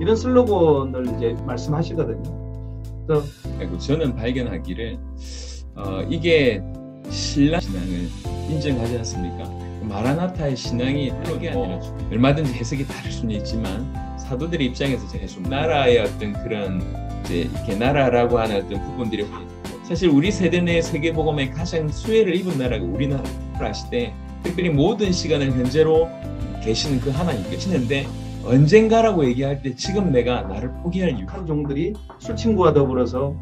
이런 슬로건을 이제 말씀하시거든요. 그래서 저는 발견하기를 이게 신랑 신앙을 인정하지 않습니까? 마라나타의 신앙이 다른 게 아니라 얼마든지 해석이 다를 수는 있지만 사도들의 입장에서 제가 좀 나라의 어떤 그런 이제 이렇게 나라라고 하는 어떤 부분들이 사실 우리 세대 내 세계복음에 가장 수혜를 입은 나라가 우리나라를 아실 때 특별히 모든 시간을 현재로 계시는 그 하나님 계시는데 언젠가라고 얘기할 때 지금 내가 나를 포기할 이유 한 종들이 술 친구와 더불어서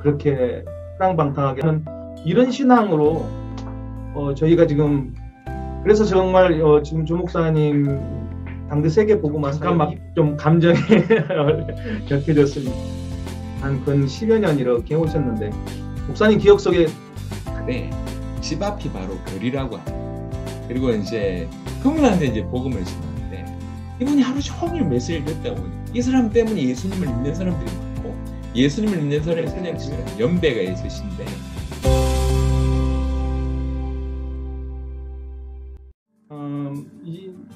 그렇게 허랑방탕하게 하는 이런 신앙으로 저희가 지금 그래서 정말 지금 조 목사님 당대 세계복음화 잠깐 좀 감정이 격해졌습니다. 한 근 10여 년 이렇게 오셨는데 목사님 기억 속에 네, 집 앞이 바로 거리라고 합니다. 그리고 이제 그분한테 이제 복음을 전하는데 이분이 하루 종일 메시지를 듣다 보니 이 사람 때문에 예수님을 믿는 사람들이 많고 예수님을 믿는 사람이 그냥 연배가 있으신데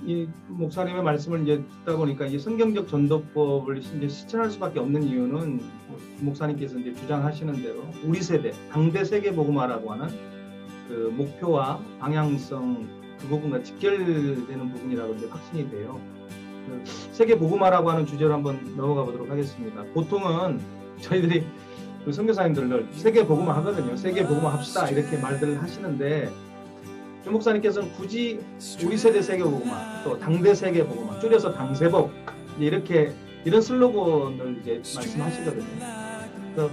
이 목사님의 말씀을 이제 듣다 보니까 이 성경적 전도법을 이제 실천할 수밖에 없는 이유는 목사님께서 이제 주장하시는 대로 우리 세대 당대 세계복음화라고 하는 그 목표와 방향성 그 부분과 직결되는 부분이라고 이제 확신이 돼요. 그 세계복음화라고 하는 주제로 한번 넘어가 보도록 하겠습니다. 보통은 저희들이 그 선교사님들 세계복음화 하거든요. 세계복음화 합시다 이렇게 말들을 하시는데 조 목사님께서는 굳이 우리 세대 세계복음화 또 당대 세계복음화 줄여서 당세복 이렇게 이런 슬로건을 이제 말씀하시거든요. 그래서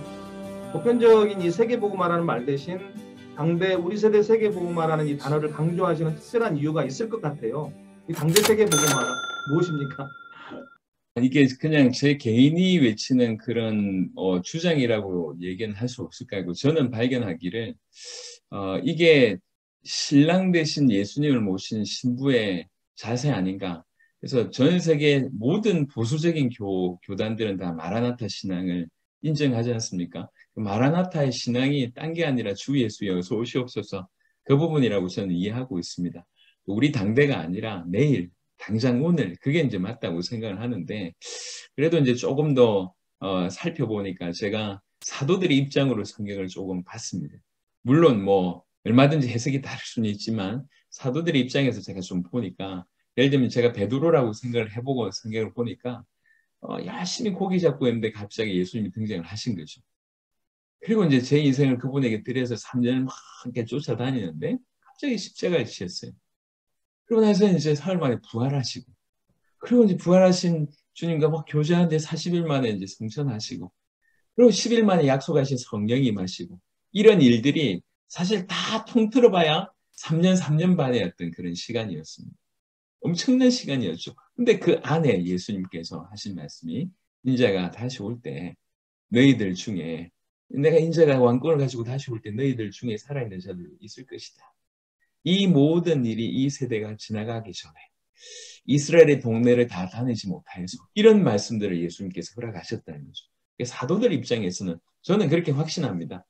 보편적인 이 세계복음화라는 말 대신 당대 우리 세대 세계복음화라는 이 단어를 강조하시는 특별한 이유가 있을 것 같아요. 이 당대 세계복음화가 무엇입니까? 이게 그냥 제 개인이 외치는 그런 주장이라고 얘기는 할 수 없을 거고 저는 발견하기를 이게 신랑 대신 예수님을 모신 신부의 자세 아닌가. 그래서 전 세계 모든 보수적인 교단들은 다 마라나타 신앙을 인정하지 않습니까? 마라나타의 신앙이 딴 게 아니라 주 예수여서 오시옵소서 그 부분이라고 저는 이해하고 있습니다. 우리 당대가 아니라 내일, 당장 오늘 그게 이제 맞다고 생각을 하는데 그래도 이제 조금 더 살펴보니까 제가 사도들의 입장으로 성경을 조금 봤습니다. 물론 뭐 얼마든지 해석이 다를 수는 있지만 사도들의 입장에서 제가 좀 보니까 예를 들면 제가 베드로라고 생각을 해보고 성경을 보니까 열심히 고기 잡고 있는데 갑자기 예수님이 등장을 하신 거죠. 그리고 이제 제 인생을 그분에게 드려서 3년을 막 이렇게 쫓아다니는데 갑자기 십자가에 지셨어요. 그러고 나서 이제 사흘 만에 부활하시고 그리고 이제 부활하신 주님과 막 교제하는데 40일 만에 이제 성천하시고 그리고 10일 만에 약속하신 성령이 임하시고 이런 일들이 사실 다 통틀어 봐야 3년, 3년 반의 어떤 그런 시간이었습니다. 엄청난 시간이었죠. 근데 그 안에 예수님께서 하신 말씀이 인자가 다시 올 때 너희들 중에 내가 인자가 왕권을 가지고 다시 올 때 너희들 중에 살아있는 자들이 있을 것이다. 이 모든 일이 이 세대가 지나가기 전에 이스라엘의 동네를 다 다니지 못하여서 이런 말씀들을 예수님께서 허락하셨다는 거죠. 사도들 입장에서는 저는 그렇게 확신합니다.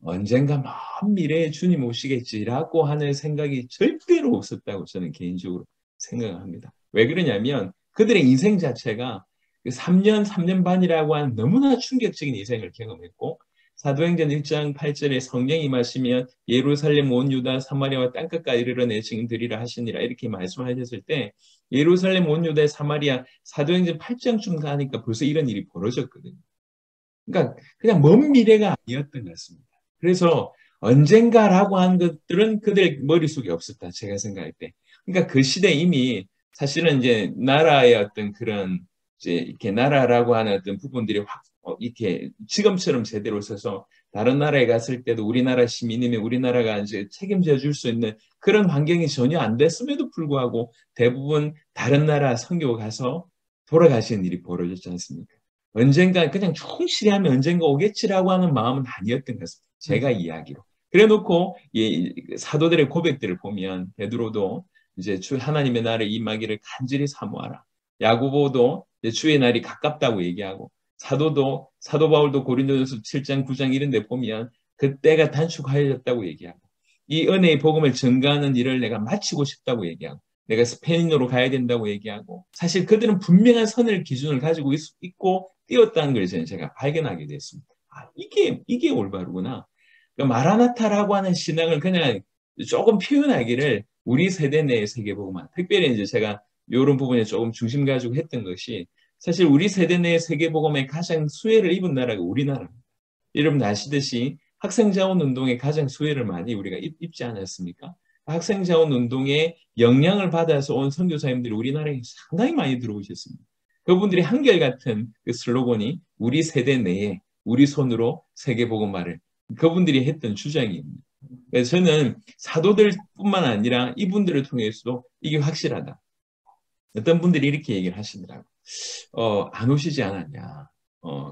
언젠가 먼 미래에 주님 오시겠지라고 하는 생각이 절대로 없었다고 저는 개인적으로 생각합니다. 왜 그러냐면 그들의 인생 자체가 3년, 3년 반이라고 하는 너무나 충격적인 인생을 경험했고 사도행전 1장 8절에 성령이 임하시면 예루살렘 온 유다 사마리아와 땅끝까지 이르러 내 증인들이라 하시니라 이렇게 말씀하셨을 때 예루살렘 온 유다 사마리아 사도행전 8장쯤 가니까 벌써 이런 일이 벌어졌거든요. 그러니까 그냥 먼 미래가 아니었던 것 같습니다. 그래서 언젠가라고 하는 것들은 그들 머릿속에 없었다. 제가 생각할 때. 그러니까 그 시대에 이미 사실은 이제 나라의 어떤 그런 이제 이렇게 나라라고 하는 어떤 부분들이 이렇게 지금처럼 제대로 서서 다른 나라에 갔을 때도 우리나라 시민이면 우리나라가 이제 책임져 줄 수 있는 그런 환경이 전혀 안 됐음에도 불구하고 대부분 다른 나라 선교 가서 돌아가시는 일이 벌어졌지 않습니까? 언젠가 그냥 충실히 하면 언젠가 오겠지라고 하는 마음은 아니었던 것 같습니다. 제가 이야기로. 그래 놓고 사도들의 고백들을 보면 베드로도 이제 주 하나님의 날에 임하기를 간절히 사모하라. 야고보도 주의 날이 가깝다고 얘기하고 사도 바울도 고린도전서 7장 9장 이런 데 보면 그때가 단축하여졌다고 얘기하고 이 은혜의 복음을 증가하는 일을 내가 마치고 싶다고 얘기하고 내가 스페인으로 가야 된다고 얘기하고 사실 그들은 분명한 선을 기준을 가지고 있고 뛰었다는 걸 제가 발견하게 됐습니다. 아, 이게 올바르구나. 그러니까 마라나타라고 하는 신앙을 그냥 조금 표현하기를 우리 세대 내의 세계복음화. 특별히 이제 제가 이런 부분에 조금 중심 가지고 했던 것이 사실 우리 세대 내의 세계복음에 가장 수혜를 입은 나라가 우리나라입니다. 여러분 아시듯이 학생자원운동에 가장 수혜를 많이 우리가 입지 않았습니까? 학생자원운동에 영향을 받아서 온 선교사님들이 우리나라에 상당히 많이 들어오셨습니다. 그분들이 한결같은 그 슬로건이 우리 세대 내에 우리 손으로 세계복음화를 그분들이 했던 주장입니다. 그래서 저는 사도들뿐만 아니라 이분들을 통해서도 이게 확실하다. 어떤 분들이 이렇게 얘기를 하시더라고요. 안 오시지 않았냐.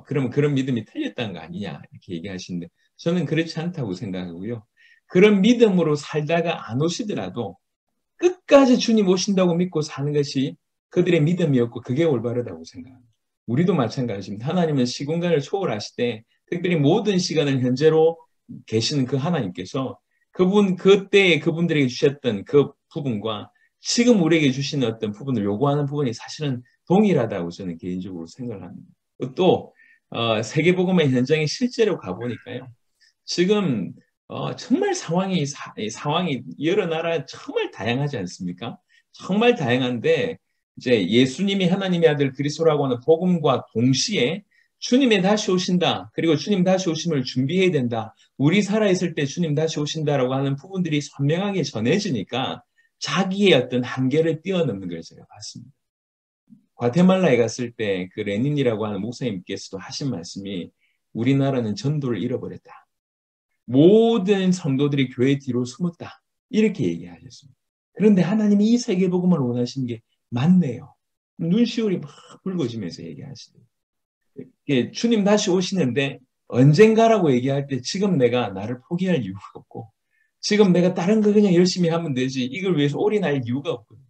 그러면 그런 믿음이 틀렸다는 거 아니냐. 이렇게 얘기하시는데 저는 그렇지 않다고 생각하고요. 그런 믿음으로 살다가 안 오시더라도 끝까지 주님 오신다고 믿고 사는 것이 그들의 믿음이었고 그게 올바르다고 생각합니다. 우리도 마찬가지입니다. 하나님은 시공간을 초월하시되 특별히 모든 시간을 현재로 계시는 그 하나님께서 그때에 그분들에게 주셨던 그 부분과 지금 우리에게 주시는 어떤 부분을 요구하는 부분이 사실은 동일하다고 저는 개인적으로 생각을 합니다. 또 세계복음의 현장에 실제로 가보니까요. 지금 정말 상황이 여러 나라 정말 다양하지 않습니까? 정말 다양한데 이제 예수님이 하나님의 아들 그리스도라고 하는 복음과 동시에 주님이 다시 오신다. 그리고 주님 다시 오심을 준비해야 된다. 우리 살아있을 때 주님 다시 오신다라고 하는 부분들이 선명하게 전해지니까 자기의 어떤 한계를 뛰어넘는 걸 제가 봤습니다. 과테말라에 갔을 때 그 레닌이라고 하는 목사님께서도 하신 말씀이 우리나라는 전도를 잃어버렸다. 모든 성도들이 교회 뒤로 숨었다. 이렇게 얘기하셨습니다. 그런데 하나님이 이 세계복음을 원하시는 게 맞네요. 눈시울이 막 붉어지면서 얘기하시네요. 주님 다시 오시는데 언젠가라고 얘기할 때 지금 내가 나를 포기할 이유가 없고 지금 내가 다른 거 그냥 열심히 하면 되지 이걸 위해서 올인할 이유가 없거든요.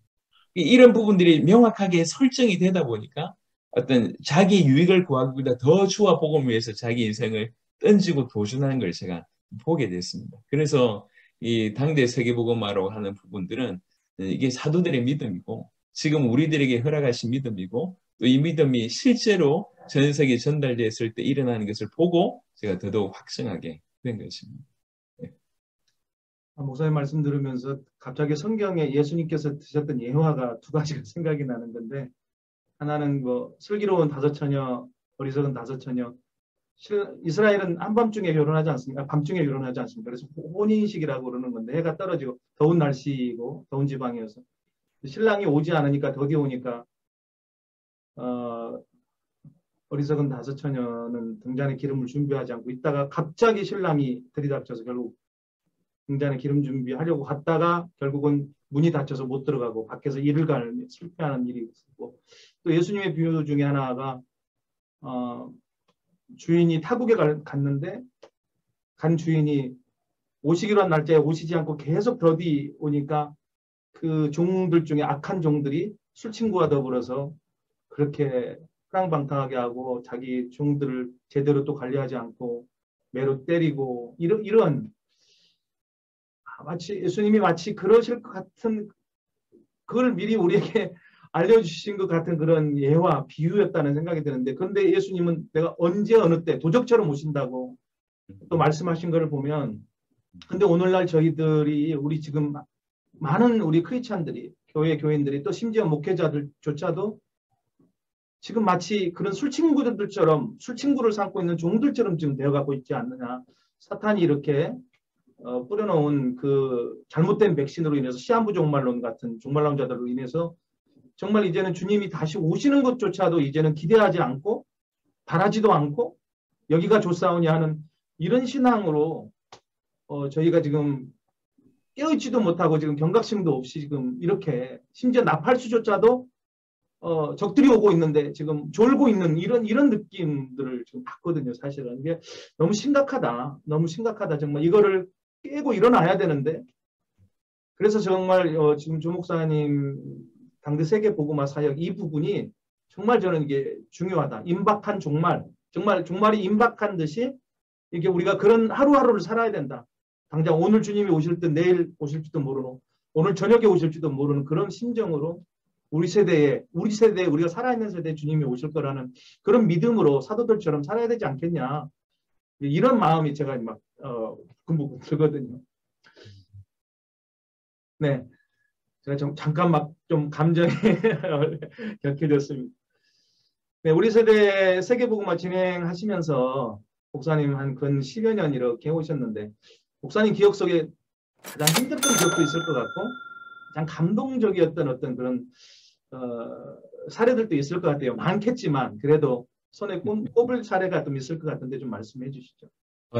이런 부분들이 명확하게 설정이 되다 보니까 어떤 자기 유익을 구하기보다 더 주와 복음을 위해서 자기 인생을 던지고 도전하는 걸 제가 보게 됐습니다. 그래서 이 당대 세계복음화라고 하는 부분들은 이게 사도들의 믿음이고 지금 우리들에게 허락하신 믿음이고 또 이 믿음이 실제로 전 세계에 전달됐을 때 일어나는 것을 보고 제가 더더욱 확증하게 된 것입니다. 네. 목사님 말씀 들으면서 갑자기 성경에 예수님께서 드셨던 예화가 두 가지가 생각이 나는 건데 하나는 뭐 슬기로운 다섯 처녀, 어리석은 다섯 처녀. 이스라엘은 한밤중에 결혼하지 않습니까? 밤중에 결혼하지 않습니까? 그래서 혼인식이라고 그러는 건데 해가 떨어지고 더운 날씨이고 더운 지방이어서 신랑이 오지 않으니까 더디 오니까 어리석은 다섯 처녀는 등잔에 기름을 준비하지 않고 있다가 갑자기 신랑이 들이닥쳐서 결국 등잔에 기름 준비하려고 갔다가 결국은 문이 닫혀서 못 들어가고 밖에서 이를 갈며 실패하는 일이 있었고 또 예수님의 비유 중에 하나가 주인이 타국에 갔는데 간 주인이 오시기로 한 날짜에 오시지 않고 계속 더디 오니까 그 종들 중에 악한 종들이 술친구와 더불어서 그렇게 허랑방탕하게 하고 자기 종들을 제대로 또 관리하지 않고 매로 때리고 이런 마치 예수님이 마치 그러실 것 같은 그걸 미리 우리에게 알려주신 것 같은 그런 예화 비유였다는 생각이 드는데 그런데 예수님은 내가 언제 어느 때 도적처럼 오신다고 또 말씀하신 것을 보면 근데 오늘날 저희들이 우리 지금 많은 우리 크리스찬들이 교인들이 또 심지어 목회자들조차도 지금 마치 그런 술친구들처럼 술친구를 삼고 있는 종들처럼 지금 되어가고 있지 않느냐. 사탄이 이렇게 뿌려놓은 그 잘못된 백신으로 인해서 시한부 종말론 같은 종말론자들로 인해서 정말 이제는 주님이 다시 오시는 것조차도 이제는 기대하지 않고 바라지도 않고 여기가 좋사오냐 하는 이런 신앙으로 저희가 지금 깨어있지도 못하고 지금 경각심도 없이 지금 이렇게 심지어 나팔수조차도 적들이 오고 있는데 지금 졸고 있는 이런 느낌들을 지금 받거든요. 사실은 이게 너무 심각하다. 너무 심각하다. 정말 이거를 깨고 일어나야 되는데 그래서 정말 지금 조 목사님 당대 세계 복음화 사역 이 부분이 정말 저는 이게 중요하다. 임박한 종말. 정말 종말이 임박한 듯이 이게 우리가 그런 하루하루를 살아야 된다. 당장 오늘 주님이 오실 때 내일 오실지도 모르고 오늘 저녁에 오실지도 모르는 그런 심정으로 우리 세대에 우리가 살아있는 세대에 주님이 오실 거라는 그런 믿음으로 사도들처럼 살아야 되지 않겠냐. 이런 마음이 제가 막 들거든요. 네, 제가 잠깐 막 좀 감정이 격해졌습니다. 네, 우리 세대 세계복음화 진행하시면서 목사님 한 근 10여 년 이렇게 오셨는데 목사님 기억 속에 가장 힘들었던 기억도 있을 것 같고 가장 감동적이었던 어떤 그런 사례들도 있을 것 같아요. 많겠지만 그래도 손에 꼽을 사례가 좀 있을 것 같은데 좀 말씀해 주시죠.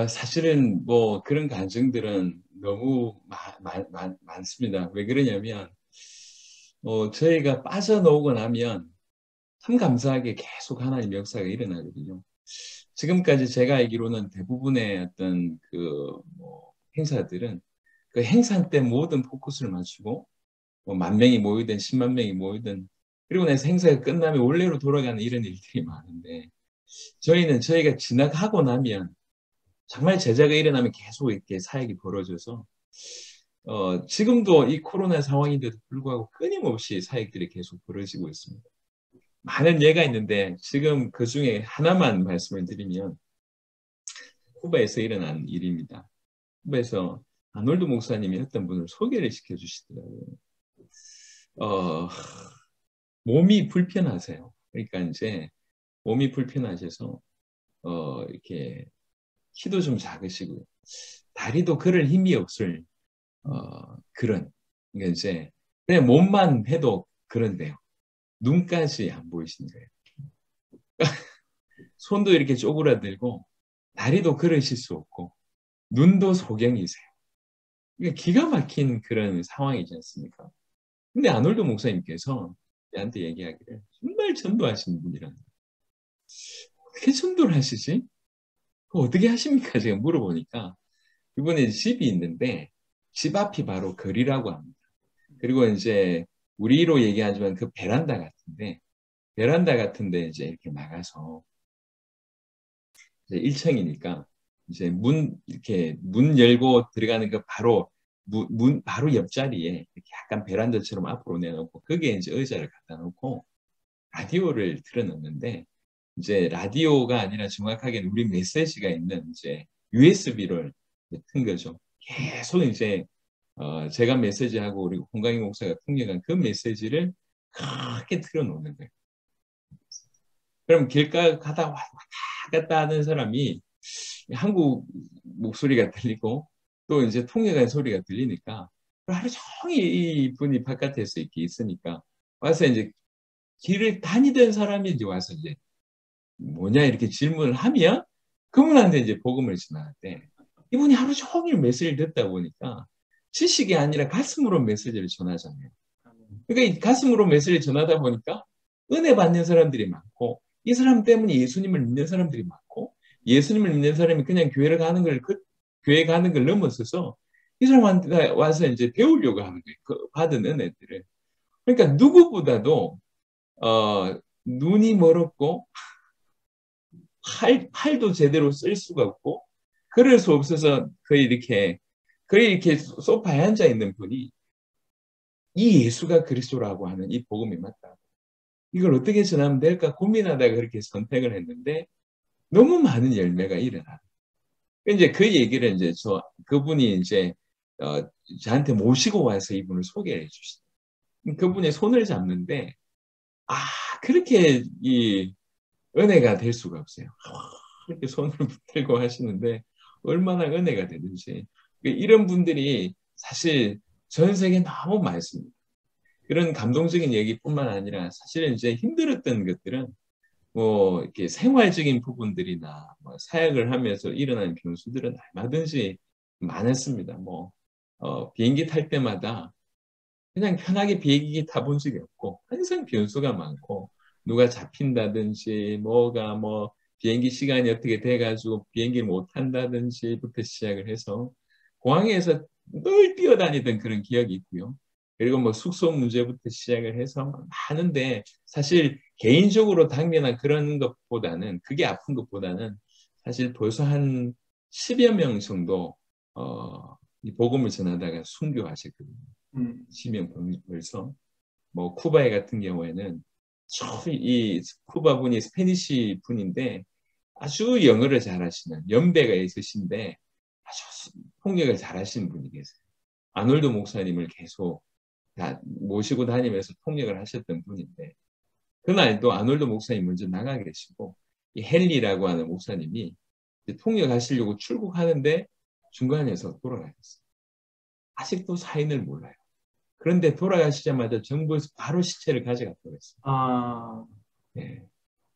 사실은 뭐 그런 감정들은 너무 많습니다. 왜 그러냐면 저희가 빠져나오고 나면 참 감사하게 계속 하나님의 역사가 일어나거든요. 지금까지 제가 알기로는 대부분의 어떤 뭐 행사들은 그 행사 때 모든 포커스를 맞추고 뭐 10,000명이 모이든 10만 명이 모이든 그리고 나서 행사가 끝나면 원래로 돌아가는 이런 일들이 많은데 저희는 저희가 지나가고 나면 정말 제자가 일어나면 계속 이렇게 사역이 벌어져서 지금도 이 코로나 상황인데도 불구하고 끊임없이 사역들이 계속 벌어지고 있습니다. 많은 예가 있는데 지금 그 중에 하나만 말씀을 드리면 쿠바에서 일어난 일입니다. 쿠바에서 아놀드 목사님이 어떤 분을 소개를 시켜주시더라고요. 몸이 불편하세요. 그러니까 이제 몸이 불편하셔서 이렇게 키도 좀 작으시고요. 다리도 걸을 힘이 없을 그런 그러니까 이제 그냥 몸만 해도 그런데요. 눈까지 안 보이시는 거예요. 손도 이렇게 쪼그라들고 다리도 걸으실 수 없고 눈도 소경이세요. 그러니까 기가 막힌 그런 상황이지 않습니까? 근데 아놀드 목사님께서 저한테 얘기하기를 정말 전도하시는 분이라는 거예요. 어떻게 전도를 하시지? 그거 어떻게 하십니까? 제가 물어보니까 이번에 집이 있는데 집 앞이 바로 거리라고 합니다. 그리고 이제 우리로 얘기하지만 그 베란다 같은데 이제 이렇게 나가서 이제 1층이니까 이제 이렇게 문 열고 들어가는 그 문 바로 옆자리에 이렇게 약간 베란다처럼 앞으로 내놓고 거기에 이제 의자를 갖다 놓고 라디오를 틀어놓는데 이제 라디오가 아니라 정확하게는 우리 메시지가 있는 이제 USB를 튼 거죠. 계속 이제 제가 메시지하고 우리 홍강희 목사가 통역한 그 메시지를 크게 틀어놓는 거예요. 그럼 길가 가다 왔다 갔다 하는 사람이 한국 목소리가 들리고 또 이제 통역한 소리가 들리니까 하루 종일 이 분이 바깥에서 이렇게 있으니까 와서 이제 길을 다니던 사람이 이제 와서 이제 뭐냐 이렇게 질문을 하면 그분한테 이제 복음을 전하는데 이분이 하루 종일 메시지를 듣다 보니까 지식이 아니라 가슴으로 메시지를 전하잖아요. 그러니까 이 가슴으로 메시지를 전하다 보니까 은혜 받는 사람들이 많고 이 사람 때문에 예수님을 믿는 사람들이 많고 예수님을 믿는 사람이 그냥 교회 가는 걸 넘어서서 이 사람한테 와서 이제 배우려고 하는 거예요. 그 받은 은혜들을. 그러니까 누구보다도 눈이 멀었고 팔도 제대로 쓸 수가 없고 그럴 수 없어서 거의 이렇게 소파에 앉아 있는 분이 이 예수가 그리스도라고 하는 이 복음이 맞다. 이걸 어떻게 전하면 될까 고민하다가 그렇게 선택을 했는데 너무 많은 열매가 일어나. 이제 그 얘기를 이제 그분이 이제 저한테 모시고 와서 이분을 소개해 주시죠. 그분이 손을 잡는데 그렇게 이 은혜가 될 수가 없어요. 그렇게 손을 붙들고 하시는데 얼마나 은혜가 되는지 이런 분들이 사실 전 세계에 너무 많습니다. 그런 감동적인 얘기뿐만 아니라 사실은 이제 힘들었던 것들은 뭐 이렇게 생활적인 부분들이나 뭐 사역을 하면서 일어나는 변수들은 얼마든지 많았습니다. 뭐 비행기 탈 때마다 그냥 편하게 비행기 타본 적이 없고 항상 변수가 많고 누가 잡힌다든지 뭐가 뭐 비행기 시간이 어떻게 돼가지고 비행기를 못 탄다든지부터 시작을 해서 공항에서 늘 뛰어다니던 그런 기억이 있고요. 그리고 뭐 숙소 문제부터 시작을 해서 많은데 사실 개인적으로 당면한 그런 것보다는 그게 아픈 것보다는 사실 벌써 한 10여 명 정도 이 복음을 전하다가 순교하셨거든요. 10명 벌써. 뭐 쿠바에 같은 경우에는 이 쿠바 분이 스페니시 분인데 아주 영어를 잘하시는 연배가 있으신데 아주 통역을 잘하시는 분이 계세요. 아놀드 목사님을 계속 모시고 다니면서 통역을 하셨던 분인데 그날도 아놀드 목사님 먼저 나가 계시고 이 헨리라고 하는 목사님이 통역하시려고 출국하는데 중간에서 돌아가셨어요. 아직도 사인을 몰라요. 그런데 돌아가시자마자 정부에서 바로 시체를 가져갔다고 했어요. 아, 네.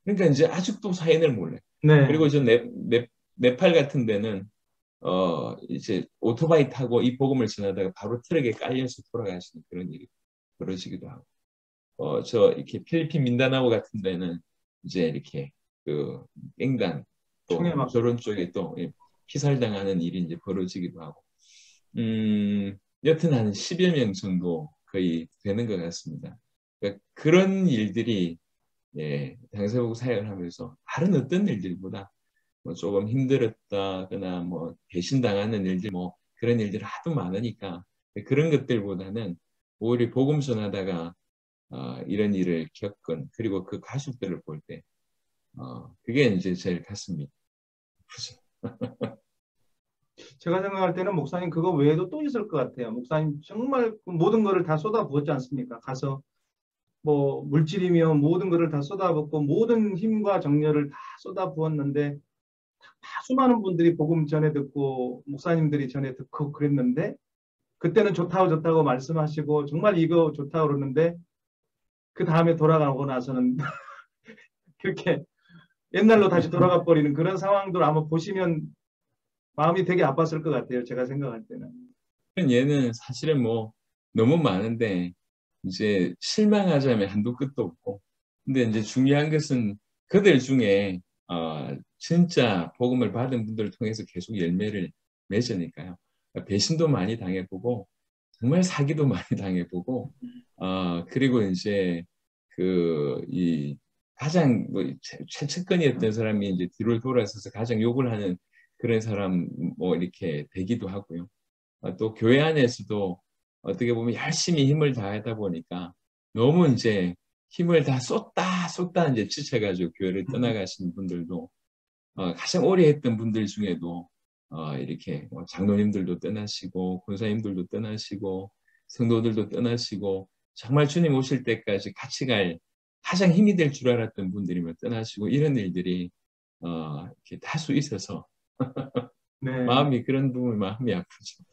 그러니까 이제 아직도 사인을 몰라요. 네. 그리고 저 네팔 같은 데는 이제 오토바이 타고 이 복음을 전하다가 바로 트럭에 깔려서 돌아가시는 그런 일이 벌어지기도 하고, 저 이렇게 필리핀 민다나오 같은 데는 이제 이렇게 그 갱단 총에 또 막. 저런 쪽에 또 피살당하는 일이 이제 벌어지기도 하고, 여튼 한 10여 명 정도 거의 되는 것 같습니다. 그러니까 그런 일들이 당사국 사역을 하면서 다른 어떤 일들보다 뭐 조금 힘들었다거나 뭐 배신당하는 일들 뭐 그런 일들이 하도 많으니까 그런 것들보다는 오히려 복음 전하다가 이런 일을 겪은 그리고 그 가족들을 볼 때 그게 이제 제일 가슴이 아프죠. 제가 생각할 때는 목사님 그거 외에도 또 있을 것 같아요. 목사님 정말 그 모든 거를 다 쏟아부었지 않습니까? 가서 뭐 물질이며 모든 거를 다 쏟아붓고 모든 힘과 정열을 다 쏟아부었는데 다 수많은 분들이 복음 전해 듣고 목사님들이 전해 듣고 그랬는데 그때는 좋다고 좋다고 말씀하시고 정말 이거 좋다고 그러는데 그 다음에 돌아가고 나서는 그렇게 옛날로 다시 돌아가 버리는 그런 상황들 아마 보시면 마음이 되게 아팠을 것 같아요. 제가 생각할 때는. 얘는 사실은 뭐 너무 많은데 이제 실망하자면 한도 끝도 없고 근데 이제 중요한 것은 그들 중에 진짜 복음을 받은 분들을 통해서 계속 열매를 맺으니까요. 배신도 많이 당해보고 정말 사기도 많이 당해보고 그리고 이제 이 가장 뭐 최측근이었던 사람이 이제 뒤를 돌아서서 가장 욕을 하는 그런 사람 뭐 이렇게 되기도 하고요. 또 교회 안에서도 어떻게 보면 열심히 힘을 다하다 보니까 너무 이제 힘을 다 쏟다 이제 지쳐가지고 교회를 떠나가시는 분들도 가장 오래 했던 분들 중에도 이렇게 뭐 장로님들도 떠나시고 권사님들도 떠나시고 성도들도 떠나시고 정말 주님 오실 때까지 같이 갈 가장 힘이 될 줄 알았던 분들이 떠나시고 이런 일들이 이렇게 다수 있어서 네. 마음이 그런 부분이 마음이 아프죠.